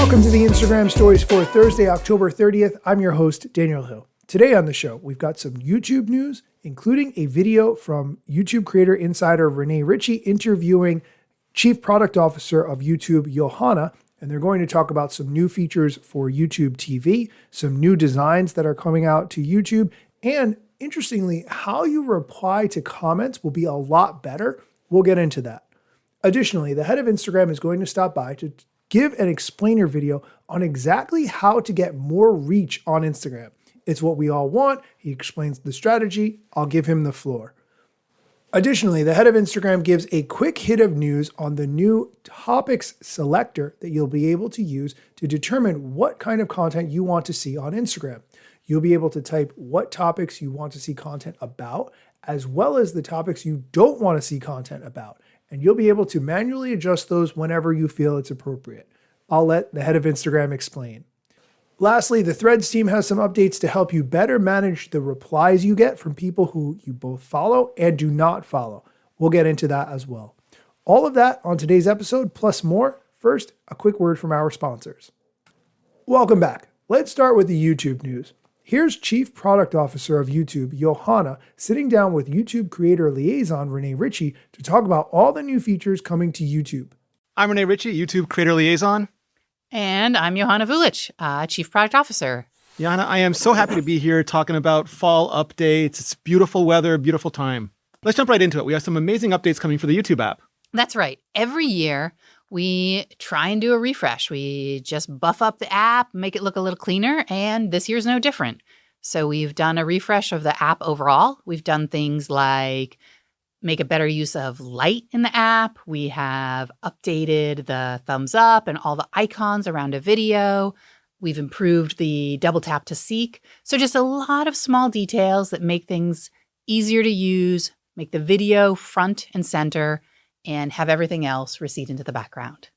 Welcome to the Instagram Stories for Thursday, October 30th. I'm your host, Daniel Hill. Today on the show, we've got some YouTube news, including a video from YouTube creator insider Renee Ritchie interviewing Chief Product Officer of YouTube, Johanna, and they're going to talk about some new features for YouTube TV, some new designs that are coming out to YouTube, and interestingly, how you reply to comments will be a lot better. We'll get into that. Additionally, the head of Instagram is going to stop by to give an explainer video on exactly how to get more reach on Instagram. It's what we all want. He explains the strategy. I'll give him the floor. Additionally, the head of Instagram gives a quick hit of news on the new topics selector that you'll be able to use to determine what kind of content you want to see on Instagram. You'll be able to type what topics you want to see content about, as well as the topics you don't want to see content about. And you'll be able to manually adjust those whenever you feel it's appropriate. I'll let the head of Instagram explain. Lastly, the Threads team has some updates to help you better manage the replies you get from people who you both follow and do not follow. We'll get into that as well. All of that on today's episode, plus more. First, a quick word from our sponsors. Welcome back. Let's start with the YouTube news. Here's Chief Product Officer of YouTube, Johanna, sitting down with YouTube Creator Liaison Renee Ritchie to talk about all the new features coming to YouTube. I'm Renee Ritchie, YouTube Creator Liaison. And I'm Johanna Vulic, Chief Product Officer. Johanna, I am so happy to be here talking about fall updates. It's beautiful weather, beautiful time. Let's jump right into it. We have some amazing updates coming for the YouTube app. That's right. Every year, we try and do a refresh. We just buff up the app, make it look a little cleaner, and this year's no different. So we've done a refresh of the app overall. We've done things like make a better use of light in the app. We have updated the thumbs up and all the icons around a video. We've improved the double tap to seek. So just a lot of small details that make things easier to use, make the video front and center, and have everything else recede into the background.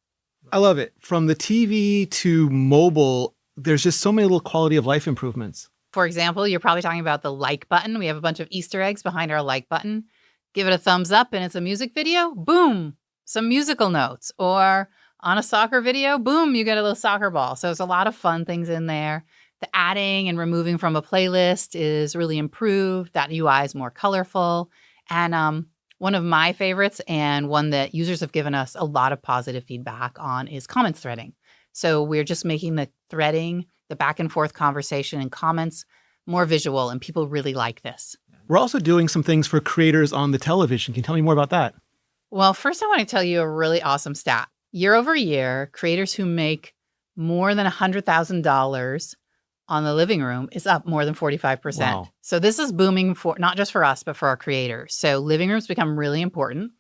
I love it. From the TV to mobile, there's just so many little quality of life improvements. For example, you're probably talking about the like button. We have a bunch of Easter eggs behind our like button. Give it a thumbs up and it's a music video, boom, some musical notes. Or on a soccer video, boom, you get a little soccer ball. So there's a lot of fun things in there. The adding and removing from a playlist is really improved. That UI is more colorful. And one of my favorites and one that users have given us a lot of positive feedback on is comments threading. So we're just making the threading, the back and forth conversation and comments more visual, and people really like this. We're also doing some things for creators on the television. Can you tell me more about that? Well, first I want to tell you a really awesome stat. Year over year, creators who make more than $100,000 on the living room is up more than 45%. Wow. So this is booming for not just for us, but for our creators. So living rooms become really important.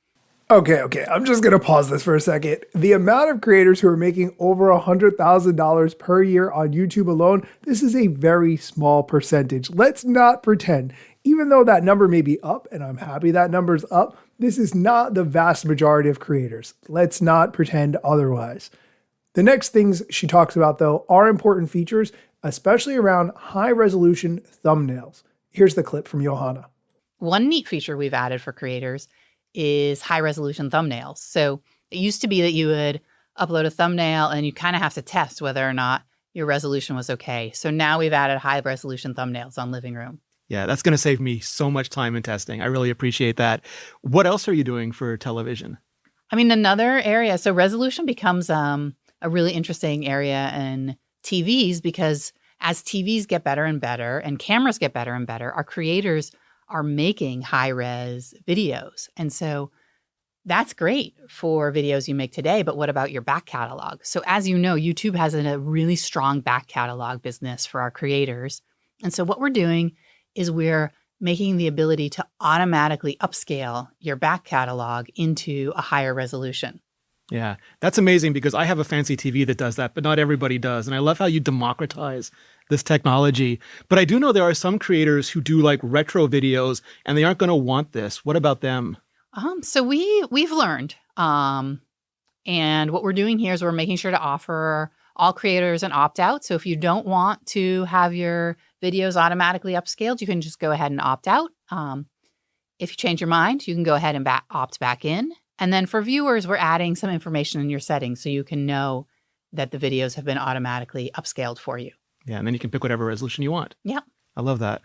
Okay. I'm just going to pause this for a second. The amount of creators who are making over $100,000 per year on YouTube alone, this is a very small percentage. Let's not pretend. Even though that number may be up, and I'm happy that number's up, this is not the vast majority of creators. Let's not pretend otherwise. The next things she talks about, though, are important features, especially around high-resolution thumbnails. Here's the clip from Johanna. One neat feature we've added for creators is high-resolution thumbnails. So it used to be that you would upload a thumbnail and you kind of have to test whether or not your resolution was okay. So now we've added high-resolution thumbnails on Living Room. Yeah, that's going to save me so much time in testing. I really appreciate that. What else are you doing for television? I mean, another area, so resolution becomes a really interesting area in TVs because as TVs get better and better and cameras get better and better, our creators are making high-res videos. And so that's great for videos you make today, but what about your back catalog? So as you know, YouTube has a really strong back catalog business for our creators. And so what we're doing is we're making the ability to automatically upscale your back catalog into a higher resolution. Yeah, that's amazing because I have a fancy TV that does that, but not everybody does. And I love how you democratize this technology. But I do know there are some creators who do like retro videos and they aren't going to want this. What about them? So we've learned, and what we're doing here is we're making sure to offer all creators an opt-out. So if you don't want to have your videos automatically upscaled, you can just go ahead and opt out. If you change your mind, you can go ahead and opt back in. And then for viewers, we're adding some information in your settings so you can know that the videos have been automatically upscaled for you. Yeah, and then you can pick whatever resolution you want. Yeah. I love that.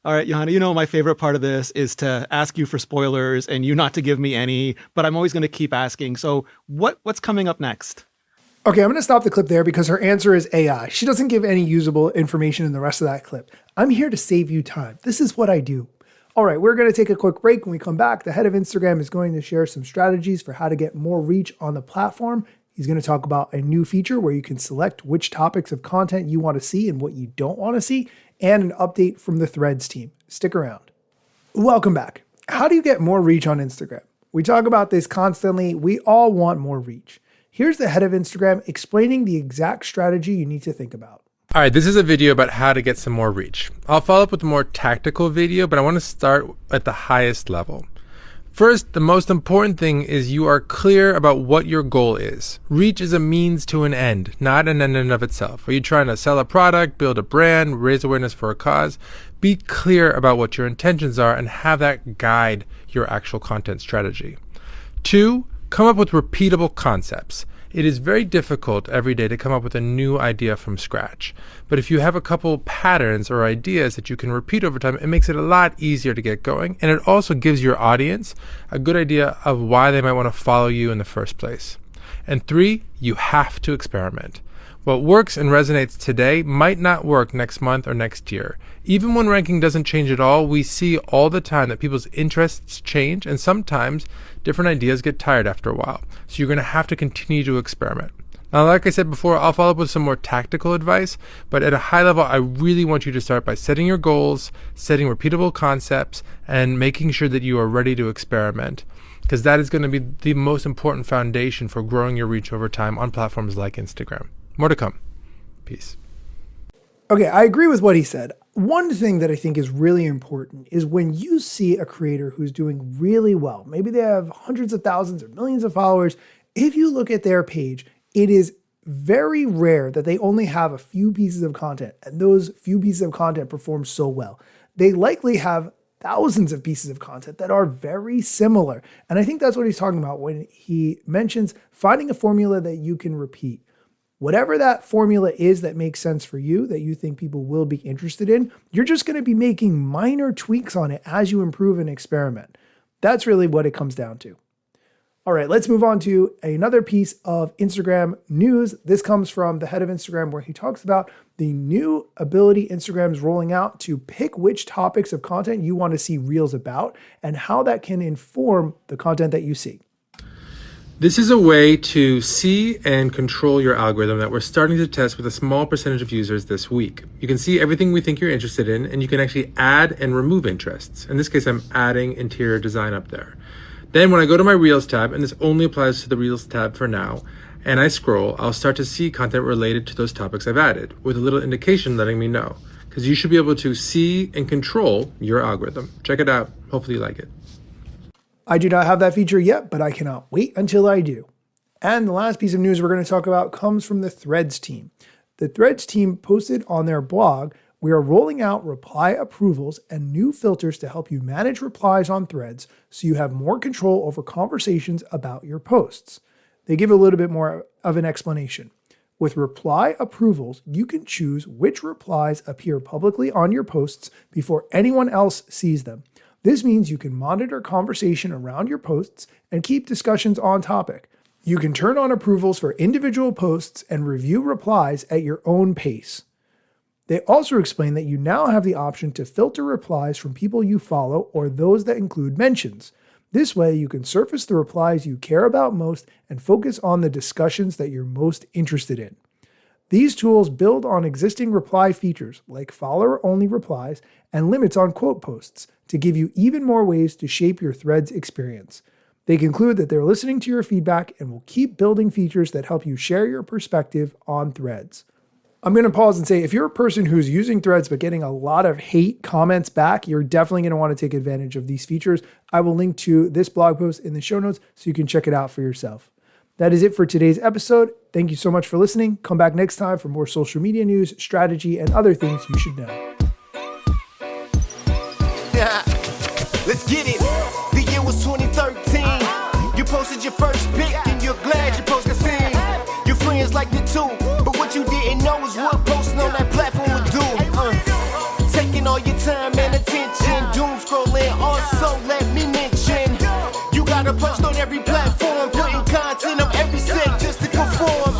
All right, Johanna, my favorite part of this is to ask you for spoilers and you not to give me any, but I'm always going to keep asking. So what's coming up next? Okay, I'm going to stop the clip there because her answer is AI. She doesn't give any usable information in the rest of that clip. I'm here to save you time. This is what I do. All right, we're going to take a quick break. When we come back, the head of Instagram is going to share some strategies for how to get more reach on the platform. He's going to talk about a new feature where you can select which topics of content you want to see and what you don't want to see, and an update from the Threads team. Stick around. Welcome back. How do you get more reach on Instagram? We talk about this constantly. We all want more reach. Here's the head of Instagram explaining the exact strategy you need to think about. All right, this is a video about how to get some more reach. I'll follow up with a more tactical video, but I want to start at the highest level. First, the most important thing is you are clear about what your goal is. Reach is a means to an end, not an end in of itself. Are you trying to sell a product, build a brand, raise awareness for a cause? Be clear about what your intentions are and have that guide your actual content strategy. 2, come up with repeatable concepts. It is very difficult every day to come up with a new idea from scratch. But if you have a couple patterns or ideas that you can repeat over time, it makes it a lot easier to get going. And it also gives your audience a good idea of why they might want to follow you in the first place. And 3, you have to experiment. What works and resonates today might not work next month or next year. Even when ranking doesn't change at all, we see all the time that people's interests change, and sometimes different ideas get tired after a while. So you're going to have to continue to experiment. Now, like I said before, I'll follow up with some more tactical advice, but at a high level, I really want you to start by setting your goals, setting repeatable concepts, and making sure that you are ready to experiment, because that is going to be the most important foundation for growing your reach over time on platforms like Instagram. More to come. Peace. Okay, I agree with what he said. One thing that I think is really important is when you see a creator who's doing really well, maybe they have hundreds of thousands or millions of followers, if you look at their page, it is very rare that they only have a few pieces of content and those few pieces of content perform so well. They likely have thousands of pieces of content that are very similar. And I think that's what he's talking about when he mentions finding a formula that you can repeat. Whatever that formula is that makes sense for you, that you think people will be interested in, you're just going to be making minor tweaks on it as you improve and experiment. That's really what it comes down to. All right, let's move on to another piece of Instagram news. This comes from the head of Instagram, where he talks about the new ability Instagram's rolling out to pick which topics of content you want to see reels about and how that can inform the content that you see. This is a way to see and control your algorithm that we're starting to test with a small percentage of users this week. You can see everything we think you're interested in, and you can actually add and remove interests. In this case, I'm adding interior design up there. Then when I go to my Reels tab, and this only applies to the Reels tab for now, and I scroll, I'll start to see content related to those topics I've added, with a little indication letting me know. Because you should be able to see and control your algorithm. Check it out. Hopefully you like it. I do not have that feature yet, but I cannot wait until I do. And the last piece of news we're going to talk about comes from the Threads team. The Threads team posted on their blog, we are rolling out reply approvals and new filters to help you manage replies on Threads so you have more control over conversations about your posts. They give a little bit more of an explanation. With reply approvals, you can choose which replies appear publicly on your posts before anyone else sees them. This means you can monitor conversation around your posts and keep discussions on topic. You can turn on approvals for individual posts and review replies at your own pace. They also explain that you now have the option to filter replies from people you follow or those that include mentions. This way, you can surface the replies you care about most and focus on the discussions that you're most interested in. These tools build on existing reply features like follower-only replies and limits on quote posts to give you even more ways to shape your Threads experience. They conclude that they're listening to your feedback and will keep building features that help you share your perspective on Threads. I'm going to pause and say, if you're a person who's using Threads but getting a lot of hate comments back, you're definitely going to want to take advantage of these features. I will link to this blog post in the show notes so you can check it out for yourself. That is it for today's episode. Thank you so much for listening. Come back next time for more social media news, strategy, and other things you should know. Let's get it. The year was 2013. You posted your first pic and you're glad you posted a scene. Your friends like liked it too. But what you didn't know is what posting on that platform would do. Taking all your time and attention, doom scrolling. Also, let me mention, you gotta post on every platform, putting content on every set just to perform.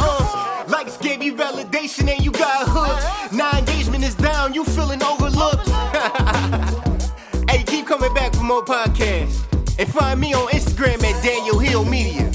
Likes gave you validation and you got hooked. Now engagement is down, you feeling overlooked. Hey, keep coming back for more podcasts. And find me on Instagram at Daniel Hill Media.